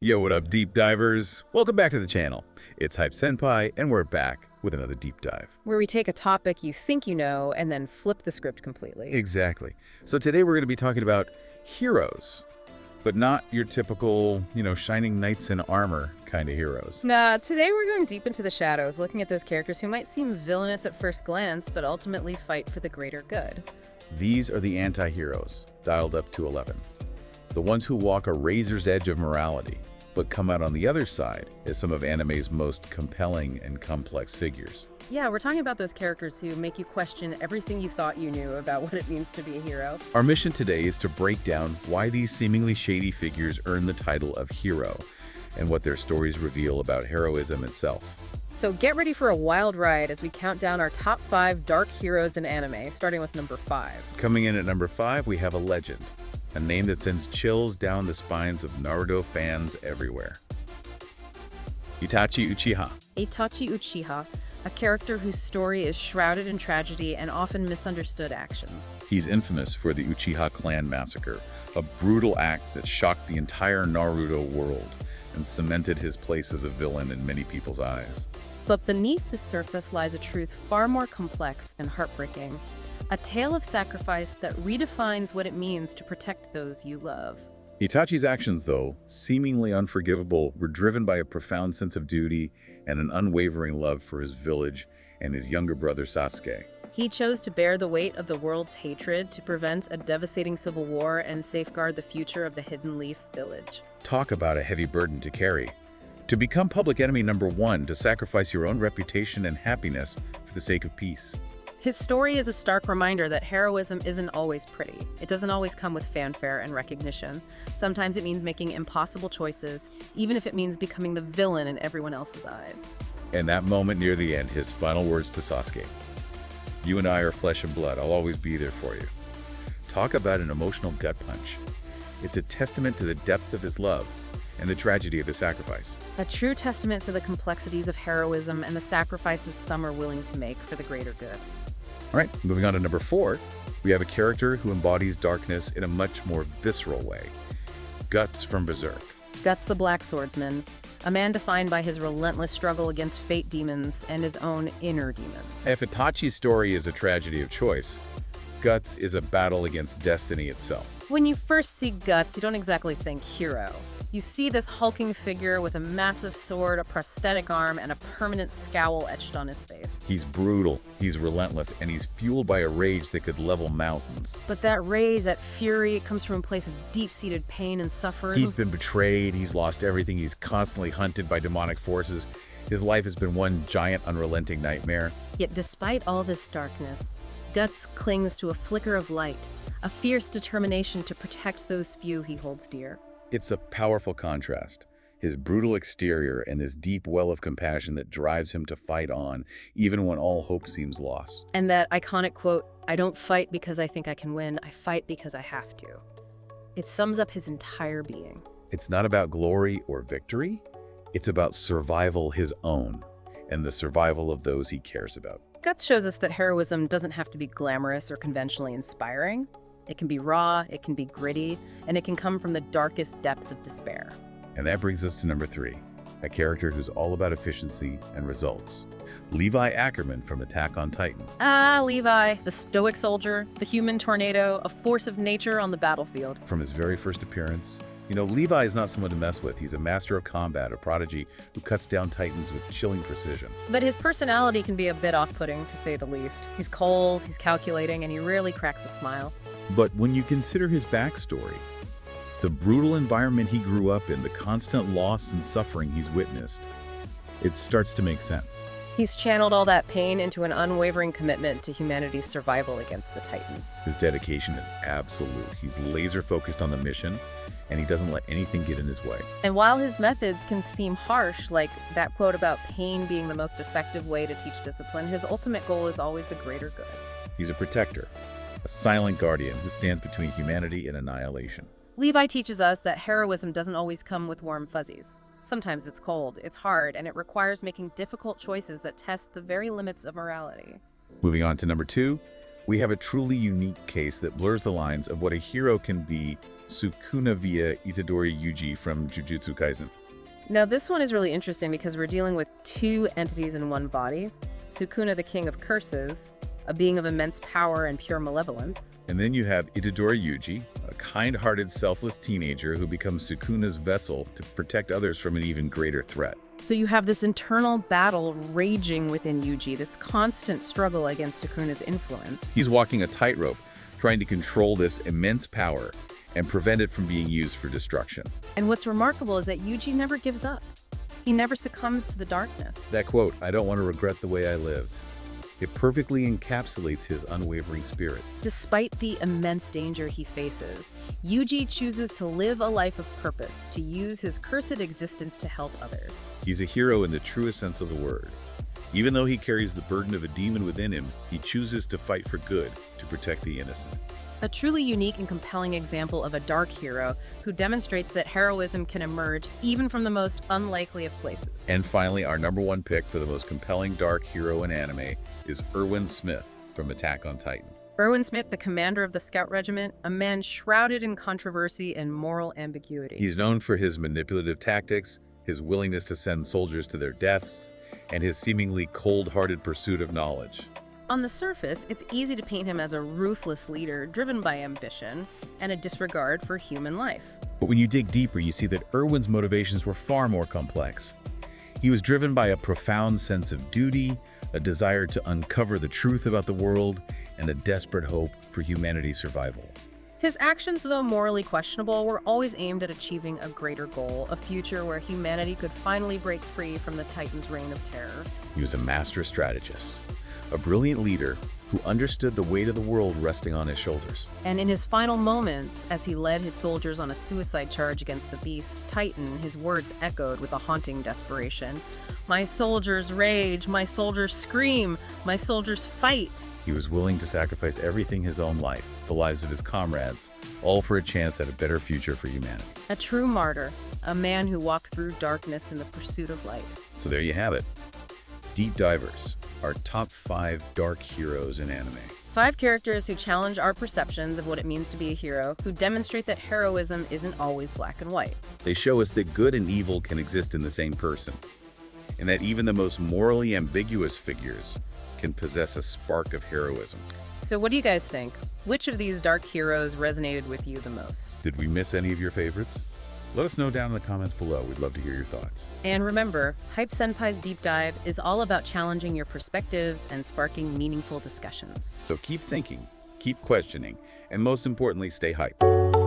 Yo, what up, deep divers? Welcome back to the channel. It's Hype Senpai, and we're back with another deep dive. Where we take a topic you think you know and then flip the script completely. Exactly. So today we're going to be talking about heroes, but not your typical, shining knights in armor kind of heroes. Nah, today we're going deep into the shadows, looking at those characters who might seem villainous at first glance, but ultimately fight for the greater good. These are the anti-heroes, dialed up to 11. The ones who walk a razor's edge of morality, but come out on the other side as some of anime's most compelling and complex figures. Yeah, we're talking about those characters who make you question everything you thought you knew about what it means to be a hero. Our mission today is to break down why these seemingly shady figures earn the title of hero, and what their stories reveal about heroism itself. So get ready for a wild ride as we count down our top 5 dark heroes in anime, starting with number 5. Coming in at number 5, we have a legend. A name that sends chills down the spines of Naruto fans everywhere. Itachi Uchiha. Itachi Uchiha, a character whose story is shrouded in tragedy and often misunderstood actions. He's infamous for the Uchiha clan massacre, a brutal act that shocked the entire Naruto world and cemented his place as a villain in many people's eyes. But beneath the surface lies a truth far more complex and heartbreaking. A tale of sacrifice that redefines what it means to protect those you love. Itachi's actions, though seemingly unforgivable, were driven by a profound sense of duty and an unwavering love for his village and his younger brother Sasuke. He chose to bear the weight of the world's hatred to prevent a devastating civil war and safeguard the future of the Hidden Leaf village. Talk about a heavy burden to carry. To become public enemy number 1, to sacrifice your own reputation and happiness for the sake of peace. His story is a stark reminder that heroism isn't always pretty. It doesn't always come with fanfare and recognition. Sometimes it means making impossible choices, even if it means becoming the villain in everyone else's eyes. And that moment near the end, his final words to Sasuke. You and I are flesh and blood. I'll always be there for you. Talk about an emotional gut punch. It's a testament to the depth of his love and the tragedy of the sacrifice. A true testament to the complexities of heroism and the sacrifices some are willing to make for the greater good. All right, moving on to number 4, we have a character who embodies darkness in a much more visceral way. Guts from Berserk. Guts the Black Swordsman, a man defined by his relentless struggle against fate demons and his own inner demons. If Itachi's story is a tragedy of choice, Guts is a battle against destiny itself. When you first see Guts, you don't exactly think hero. You see this hulking figure with a massive sword, a prosthetic arm, and a permanent scowl etched on his face. He's brutal, he's relentless, and he's fueled by a rage that could level mountains. But that rage, that fury, it comes from a place of deep-seated pain and suffering. He's been betrayed, he's lost everything, he's constantly hunted by demonic forces. His life has been one giant, unrelenting nightmare. Yet despite all this darkness, Guts clings to a flicker of light, a fierce determination to protect those few he holds dear. It's a powerful contrast. His brutal exterior and this deep well of compassion that drives him to fight on, even when all hope seems lost. And that iconic quote, "I don't fight because I think I can win, I fight because I have to." It sums up his entire being. It's not about glory or victory. It's about survival his own, and the survival of those he cares about. Guts shows us that heroism doesn't have to be glamorous or conventionally inspiring. It can be raw, it can be gritty, and it can come from the darkest depths of despair. And that brings us to number 3, a character who's all about efficiency and results. Levi Ackerman from Attack on Titan. Ah, Levi, the stoic soldier, the human tornado, a force of nature on the battlefield. From his very first appearance, Levi is not someone to mess with. He's a master of combat, a prodigy who cuts down titans with chilling precision. But his personality can be a bit off-putting, to say the least. He's cold, he's calculating, and he rarely cracks a smile. But when you consider his backstory, the brutal environment he grew up in, the constant loss and suffering he's witnessed, it starts to make sense. He's channeled all that pain into an unwavering commitment to humanity's survival against the Titans. His dedication is absolute. He's laser-focused on the mission, and he doesn't let anything get in his way. And while his methods can seem harsh, like that quote about pain being the most effective way to teach discipline, his ultimate goal is always the greater good. He's a protector, a silent guardian who stands between humanity and annihilation. Levi teaches us that heroism doesn't always come with warm fuzzies. Sometimes it's cold, it's hard, and it requires making difficult choices that test the very limits of morality. Moving on to number 2, We have a truly unique case that blurs the lines of what a hero can be, Sukuna via Itadori Yuji from Jujutsu Kaisen. Now, this one is really interesting because we're dealing with two entities in one body. Sukuna, the king of curses, a being of immense power and pure malevolence. And then you have Itadori Yuji, a kind-hearted, selfless teenager who becomes Sukuna's vessel to protect others from an even greater threat. So you have this internal battle raging within Yuji, this constant struggle against Sukuna's influence. He's walking a tightrope, trying to control this immense power and prevent it from being used for destruction. And what's remarkable is that Yuji never gives up. He never succumbs to the darkness. That quote, "I don't want to regret the way I lived," it perfectly encapsulates his unwavering spirit. Despite the immense danger he faces, Yuji chooses to live a life of purpose, to use his cursed existence to help others. He's a hero in the truest sense of the word. Even though he carries the burden of a demon within him, he chooses to fight for good, to protect the innocent. A truly unique and compelling example of a dark hero who demonstrates that heroism can emerge even from the most unlikely of places. And finally, our number one pick for the most compelling dark hero in anime is Erwin Smith from Attack on Titan. Erwin Smith, the commander of the Scout Regiment, a man shrouded in controversy and moral ambiguity. He's known for his manipulative tactics, his willingness to send soldiers to their deaths, and his seemingly cold-hearted pursuit of knowledge. On the surface, it's easy to paint him as a ruthless leader driven by ambition and a disregard for human life. But when you dig deeper, you see that Erwin's motivations were far more complex. He was driven by a profound sense of duty, a desire to uncover the truth about the world, and a desperate hope for humanity's survival. His actions, though morally questionable, were always aimed at achieving a greater goal, a future where humanity could finally break free from the Titan's reign of terror. He was a master strategist, a brilliant leader who understood the weight of the world resting on his shoulders. And in his final moments, as he led his soldiers on a suicide charge against the beast Titan, his words echoed with a haunting desperation. "My soldiers rage, my soldiers scream, my soldiers fight." He was willing to sacrifice everything, his own life, the lives of his comrades, all for a chance at a better future for humanity. A true martyr, a man who walked through darkness in the pursuit of light. So there you have it. Deep Divers, our top 5 dark heroes in anime. 5 characters who challenge our perceptions of what it means to be a hero, who demonstrate that heroism isn't always black and white. They show us that good and evil can exist in the same person, and that even the most morally ambiguous figures can possess a spark of heroism. So what do you guys think? Which of these dark heroes resonated with you the most? Did we miss any of your favorites? Let us know down in the comments below. We'd love to hear your thoughts. And remember, Hype Senpai's Deep Dive is all about challenging your perspectives and sparking meaningful discussions. So keep thinking, keep questioning, and most importantly, stay hyped.